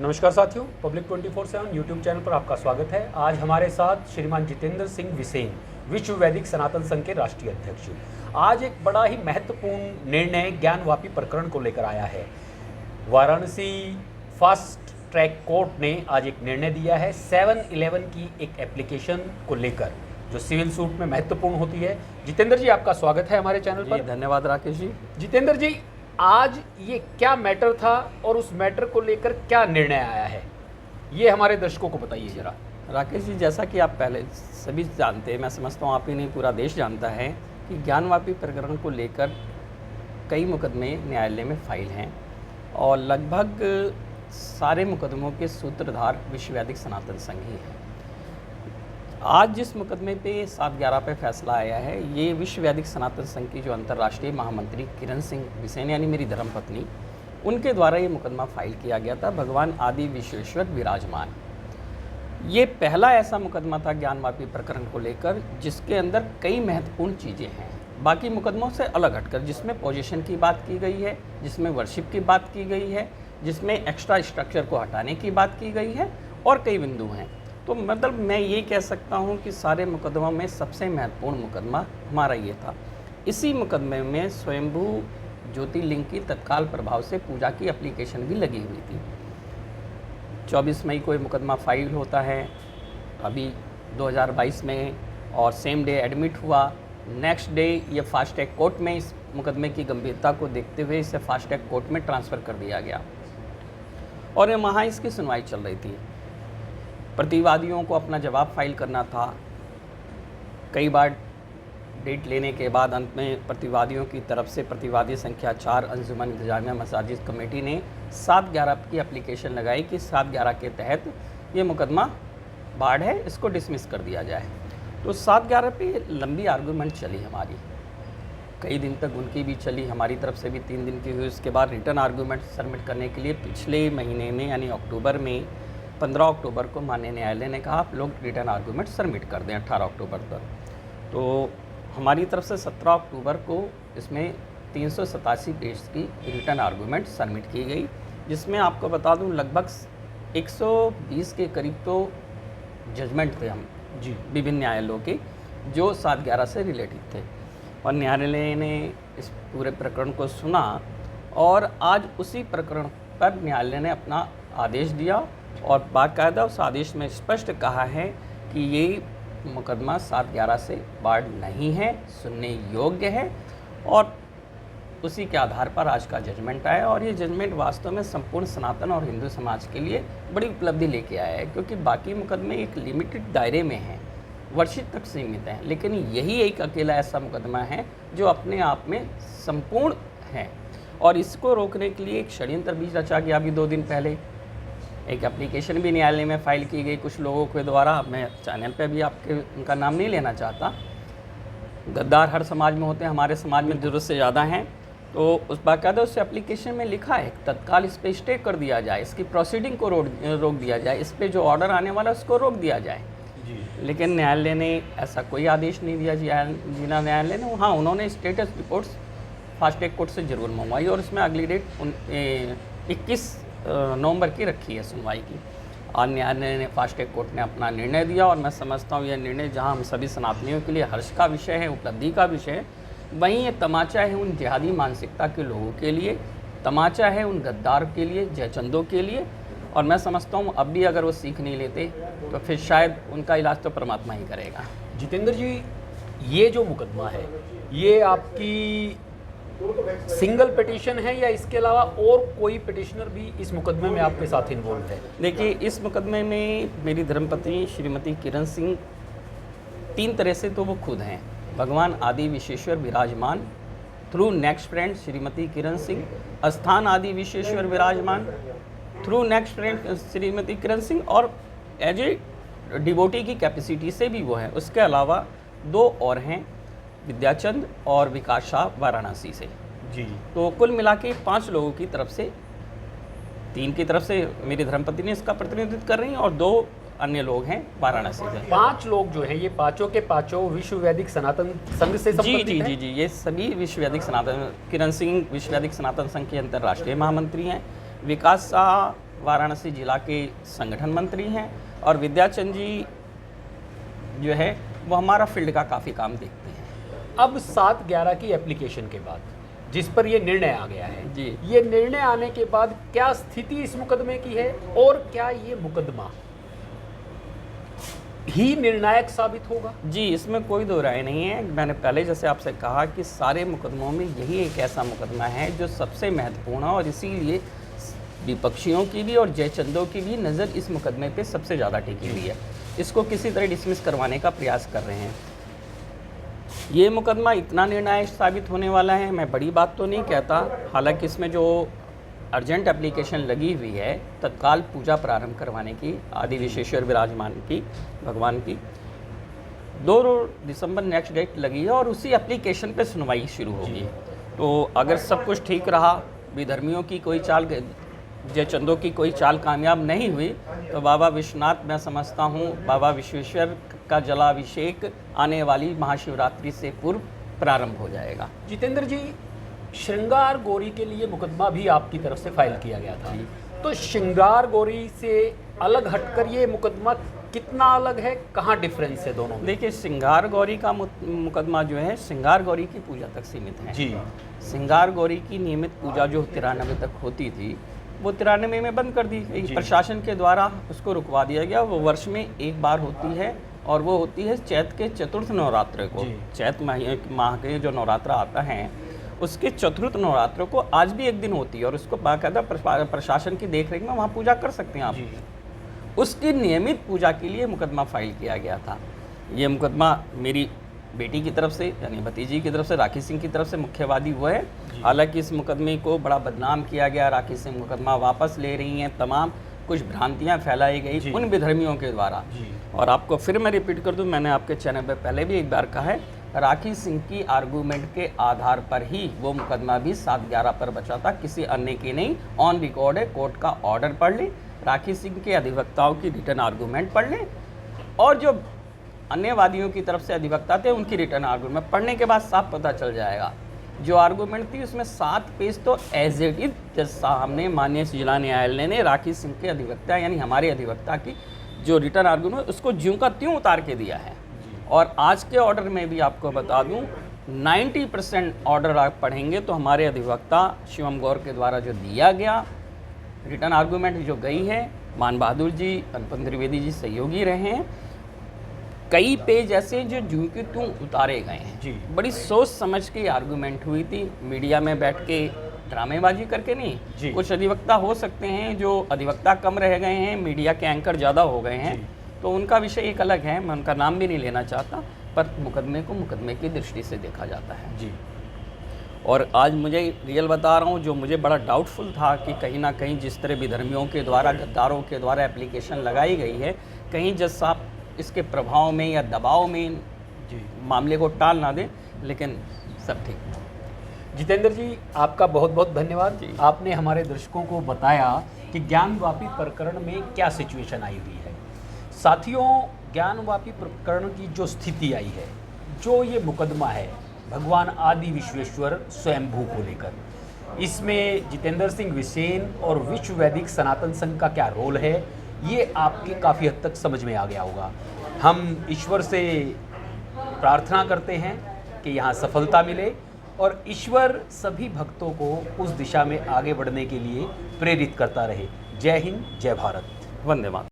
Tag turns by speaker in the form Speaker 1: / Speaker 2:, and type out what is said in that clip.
Speaker 1: नमस्कार साथियों, public 24/7 YouTube channel पर आपका स्वागत है। आज हमारे साथ श्रीमान जितेंद्र सिंह विसेन, विश्व वैदिक सनातन संघ के राष्ट्रीय अध्यक्ष। आज एक बड़ा ही महत्वपूर्ण निर्णय ज्ञानवापी प्रकरण को लेकर आया है। वाराणसी फास्ट ट्रैक कोर्ट ने आज एक निर्णय दिया है 7-11 की एक एप्लीकेशन को लेकर, जो सिविल सूट में महत्वपूर्ण होती है। जितेंद्र जी, आपका स्वागत है हमारे चैनल पर।
Speaker 2: धन्यवाद राकेश जी।
Speaker 1: जितेंद्र जी, आज ये क्या मैटर था और उस मैटर को लेकर क्या निर्णय आया है, ये हमारे दर्शकों को बताइए जरा।
Speaker 2: राकेश जी, जैसा कि आप पहले सभी जानते हैं, मैं समझता हूँ आप ही नहीं पूरा देश जानता है कि ज्ञानवापी प्रकरण को लेकर कई मुकदमे न्यायालय में फाइल हैं और लगभग सारे मुकदमों के सूत्रधार विश्व वैदिक सनातन संघ ही हैं। आज जिस मुकदमे पे 7/11 पे फैसला आया है, ये विश्व वैदिक सनातन संघ की जो अंतर्राष्ट्रीय महामंत्री किरण सिंह विसेन यानी मेरी धर्मपत्नी, उनके द्वारा ये मुकदमा फाइल किया गया था। भगवान आदि विश्वेश्वर विराजमान, ये पहला ऐसा मुकदमा था ज्ञानवापी प्रकरण को लेकर जिसके अंदर कई महत्वपूर्ण चीज़ें हैं बाकी मुकदमों से अलग हटकर, जिसमें पोजीशन की बात की गई है, जिसमें वर्शिप की बात की गई है, जिसमें एक्स्ट्रा स्ट्रक्चर को हटाने की बात की गई है और कई बिंदु हैं। तो मतलब मैं ये कह सकता हूँ कि सारे मुकदमों में सबसे महत्वपूर्ण मुकदमा हमारा ये था। इसी मुकदमे में स्वयंभू ज्योतिर्लिंग की तत्काल प्रभाव से पूजा की एप्लीकेशन भी लगी हुई थी। 24 मई को ये मुकदमा फाइल होता है अभी 2022 में, और सेम डे एडमिट हुआ। नेक्स्ट डे ये फास्ट ट्रैक कोर्ट में इस मुकदमे की गंभीरता को देखते हुए इसे फास्ट ट्रैक कोर्ट में ट्रांसफ़र कर दिया गया और वहाँ इसकी सुनवाई चल रही थी। प्रतिवादियों को अपना जवाब फाइल करना था। कई बार डेट लेने के बाद अंत में प्रतिवादियों की तरफ से प्रतिवादी संख्या 4 अंजुमन इंतजामिया मसाजिद कमेटी ने 7/11 की एप्लीकेशन लगाई कि 7/11 के तहत ये मुकदमा बाढ़ है, इसको डिसमिस कर दिया जाए। तो 7/11 पे लंबी आर्गूमेंट चली हमारी, कई दिन तक उनकी भी चली, हमारी तरफ से भी 3 दिन की हुई। उसके बाद रिटर्न आर्गूमेंट सबमिट करने के लिए पिछले महीने में यानी अक्टूबर में 15 अक्टूबर को माननीय न्यायालय ने कहा आप लोग रिटर्न आर्गूमेंट सबमिट कर दें 18 अक्टूबर तक। तो हमारी तरफ से 17 अक्टूबर को इसमें 387 पेज की रिटर्न आर्गूमेंट सबमिट की गई, जिसमें आपको बता दूं लगभग 120 के करीब तो जजमेंट थे हम जी विभिन्न न्यायालयों के, जो 7/11 से रिलेटेड थे। और न्यायालय ने इस पूरे प्रकरण को सुना और आज उसी प्रकरण पर न्यायालय ने अपना आदेश दिया और बाकायदा उस आदेश में स्पष्ट कहा है कि ये मुकदमा 7/11 से बाढ़ नहीं है, सुनने योग्य है। और उसी के आधार पर आज का जजमेंट आया और ये जजमेंट वास्तव में संपूर्ण सनातन और हिंदू समाज के लिए बड़ी उपलब्धि लेके आया है, क्योंकि बाकी मुकदमे एक लिमिटेड दायरे में हैं, वर्षित तक सीमित हैं, लेकिन यही एक अकेला ऐसा मुकदमा है जो अपने आप में संपूर्ण है। और इसको रोकने के लिए एक षड्यंत्र भी रचा गया। अभी 2 दिन पहले एक एप्लीकेशन भी न्यायालय में फाइल की गई कुछ लोगों के द्वारा। मैं चैनल पे भी आपके उनका नाम नहीं लेना चाहता, गद्दार हर समाज में होते हैं, हमारे समाज में ज़रूरत से ज़्यादा हैं। तो उस बाकायदा उस एप्लीकेशन में लिखा है तत्काल इस पर स्टे कर दिया जाए, इसकी प्रोसीडिंग को रोक दिया जाए, इस पर जो ऑर्डर आने वाला है उसको रोक दिया जाए जी। लेकिन न्यायालय ने ऐसा कोई आदेश नहीं दिया जिला न्यायालय ने। हाँ, उन्होंने status reports fast track court से जरूर मंगवाई और उसमें अगली डेट 21 नवंबर की रखी है सुनवाई की। और न्यायालय ने फास्ट ट्रैक कोर्ट ने अपना निर्णय दिया और मैं समझता हूँ यह निर्णय जहाँ हम सभी सनातनियों के लिए हर्ष का विषय है, उपलब्धि का विषय है, वहीं ये तमाचा है उन जिहादी मानसिकता के लोगों के लिए, तमाचा है उन गद्दार के लिए, जयचंदों के लिए। और मैं समझता हूँ अब भी अगर वो सीख नहीं लेते तो फिर शायद उनका इलाज तो परमात्मा ही करेगा।
Speaker 1: जितेंद्र जी, ये जो मुकदमा है ये आपकी सिंगल पिटीशन है या इसके अलावा और कोई पिटिशनर भी इस मुकदमे में आपके साथ इन्वॉल्व है?
Speaker 2: देखिए, इस मुकदमे में मेरी धर्मपत्नी श्रीमती किरण सिंह 3 तरह से तो वो खुद हैं। भगवान आदि विश्वेश्वर विराजमान, थ्रू नेक्स्ट फ्रेंड श्रीमती किरण सिंह, स्थान आदि विश्वेश्वर विराजमान, थ्रू नेक्स्ट फ्रेंड श्रीमती किरण सिंह, और एज ए डिवोटी की कैपेसिटी से भी वो हैं। उसके अलावा 2 और हैं, विद्याचंद और विकास शाह वाराणसी से जी। तो कुल मिला के 5 लोगों की तरफ से, 3 की तरफ से मेरी धर्मपत्नी ने इसका प्रतिनिधित्व कर रही हैं और 2 अन्य लोग हैं वाराणसी से।
Speaker 1: 5 लोग जो हैं ये पांचों के पांचों विश्व वैदिक सनातन संघ से संबंधित
Speaker 2: जी
Speaker 1: हैं?
Speaker 2: जी जी जी, ये सभी विश्व वैदिक सनातन, किरण सिंह विश्व वैदिक सनातन संघ के अंतर्राष्ट्रीय महामंत्री हैं। विकास शाह वाराणसी जिला के संगठन मंत्री हैं और विद्याचंद जी जो है वो हमारा फील्ड का काफ़ी काम देखते हैं।
Speaker 1: अब 7/11 की एप्लीकेशन के बाद जिस पर ये निर्णय आ गया है
Speaker 2: जी,
Speaker 1: ये निर्णय आने के बाद क्या स्थिति इस मुकदमे की है और क्या ये मुकदमा ही निर्णायक साबित होगा?
Speaker 2: जी, इसमें कोई दो राय नहीं है। मैंने पहले जैसे आपसे कहा कि सारे मुकदमों में यही एक ऐसा मुकदमा है जो सबसे महत्वपूर्ण है और इसीलिए विपक्षियों की भी और जयचंदों की भी नज़र इस मुकदमे पे सबसे ज़्यादा टिकी हुई है। इसको किसी तरह डिसमिस करवाने का प्रयास कर रहे हैं। ये मुकदमा इतना निर्णायक साबित होने वाला है, मैं बड़ी बात तो नहीं कहता। हालांकि इसमें जो अर्जेंट एप्लीकेशन लगी हुई है तत्काल पूजा प्रारंभ करवाने की, आदि विश्वेश्वर विराजमान की, भगवान की 2 दिसंबर नेक्स्ट डेट लगी है और उसी एप्लीकेशन पे सुनवाई शुरू होगी। तो अगर सब कुछ ठीक रहा, विधर्मियों की कोई चाल, जयचंदों की कोई चाल कामयाब नहीं हुई, तो बाबा विश्वनाथ, मैं समझता हूँ बाबा विश्वेश्वर का जलाभिषेक आने वाली महाशिवरात्रि से पूर्व प्रारंभ हो जाएगा।
Speaker 1: जितेंद्र जी, श्रृंगार गौरी के लिए मुकदमा भी आपकी तरफ से फाइल किया गया था, तो श्रृंगार गौरी से अलग हटकर ये मुकदमा कितना अलग है, कहाँ डिफरेंस है दोनों में?
Speaker 2: देखिए, श्रृंगार गौरी का मुकदमा जो है श्रृंगार गौरी की पूजा तक सीमित है।
Speaker 1: जी,
Speaker 2: श्रृंगार गौरी की नियमित पूजा जो 93 तक होती थी वो 93 में बंद कर दी गई। प्रशासन के द्वारा उसको रुकवा दिया गया। वो वर्ष में एक बार होती है और वो होती है चैत के चतुर्थ नवरात्र को। चैत माह के जो नवरात्र आता है उसके चतुर्थ नवरात्र को आज भी एक दिन होती है और उसको बाकायदा प्रशासन की देखरेख में वहाँ पूजा कर सकते हैं आप। उसकी नियमित पूजा के लिए मुकदमा फाइल किया गया था। ये मुकदमा मेरी बेटी की तरफ से यानी भतीजी की तरफ से, राखी सिंह की तरफ से मुख्यवादी वो है। हालांकि इस मुकदमे को बड़ा बदनाम किया गया, राखी सिंह मुकदमा वापस ले रही हैं, तमाम कुछ भ्रांतियां फैलाई गई उन विधर्मियों के द्वारा। और आपको फिर मैं रिपीट कर दूं, मैंने आपके चैनल पर पहले भी एक बार कहा है, राखी सिंह की आर्गूमेंट के आधार पर ही वो मुकदमा भी 7/11 पर बचा था, किसी अन्य की नहीं। ऑन रिकॉर्ड है, कोर्ट का ऑर्डर पढ़ लें, राखी सिंह के अधिवक्ताओं की रिटर्न आर्गूमेंट पढ़ लें और जो अन्य वादियों की तरफ से अधिवक्ता थे उनकी रिटर्न आर्गूमेंट पढ़ने के बाद साफ पता चल जाएगा। जो आर्गूमेंट थी उसमें 7 पेज तो एज इट इज जज साहब ने, माननीय जिला न्यायालय ने राखी सिंह के अधिवक्ता यानी हमारे अधिवक्ता की जो रिटर्न आर्गूमेंट उसको ज्यों का त्यों उतार के दिया है। और आज के ऑर्डर में भी आपको बता दूं 90% ऑर्डर आप पढ़ेंगे तो हमारे अधिवक्ता शिवम गौर के द्वारा जो दिया गया रिटर्न आर्गूमेंट जो गई है, मान बहादुर जी, अनुपम त्रिवेदी जी सहयोगी रहे हैं। कई पेज ऐसे जो जूं के त्यों उतारे गए हैं। बड़ी सोच समझ के आर्गूमेंट हुई थी, मीडिया में बैठ के ड्रामेबाजी करके नहीं। कुछ अधिवक्ता हो सकते हैं जो अधिवक्ता कम रह गए हैं, मीडिया के एंकर ज़्यादा हो गए हैं, तो उनका विषय एक अलग है, मैं उनका नाम भी नहीं लेना चाहता, पर मुकदमे को मुकदमे की दृष्टि से देखा जाता है।
Speaker 1: जी।
Speaker 2: और आज मुझे रियल बता रहा हूँ, जो मुझे बड़ा डाउटफुल था कि कहीं ना कहीं जिस तरह विधर्मियों के द्वारा, गद्दारों के द्वारा एप्लीकेशन लगाई गई है, कहीं जज साहब इसके प्रभाव में या दबाव में मामले को टाल ना दें, लेकिन सब ठीक।
Speaker 1: जितेंद्र जी, आपका बहुत बहुत धन्यवाद। आपने हमारे दर्शकों को बताया कि ज्ञानवापी प्रकरण में क्या सिचुएशन आई हुई है। साथियों, ज्ञानवापी प्रकरण की जो स्थिति आई है, जो ये मुकदमा है भगवान आदि विश्वेश्वर स्वयंभू को लेकर, इसमें जितेंद्र सिंह विसेन और विश्व वैदिक सनातन संघ का क्या रोल है, ये आपके काफ़ी हद तक समझ में आ गया होगा। हम ईश्वर से प्रार्थना करते हैं कि यहाँ सफलता मिले और ईश्वर सभी भक्तों को उस दिशा में आगे बढ़ने के लिए प्रेरित करता रहे। जय हिंद, जय भारत,
Speaker 2: वंदे मातरम।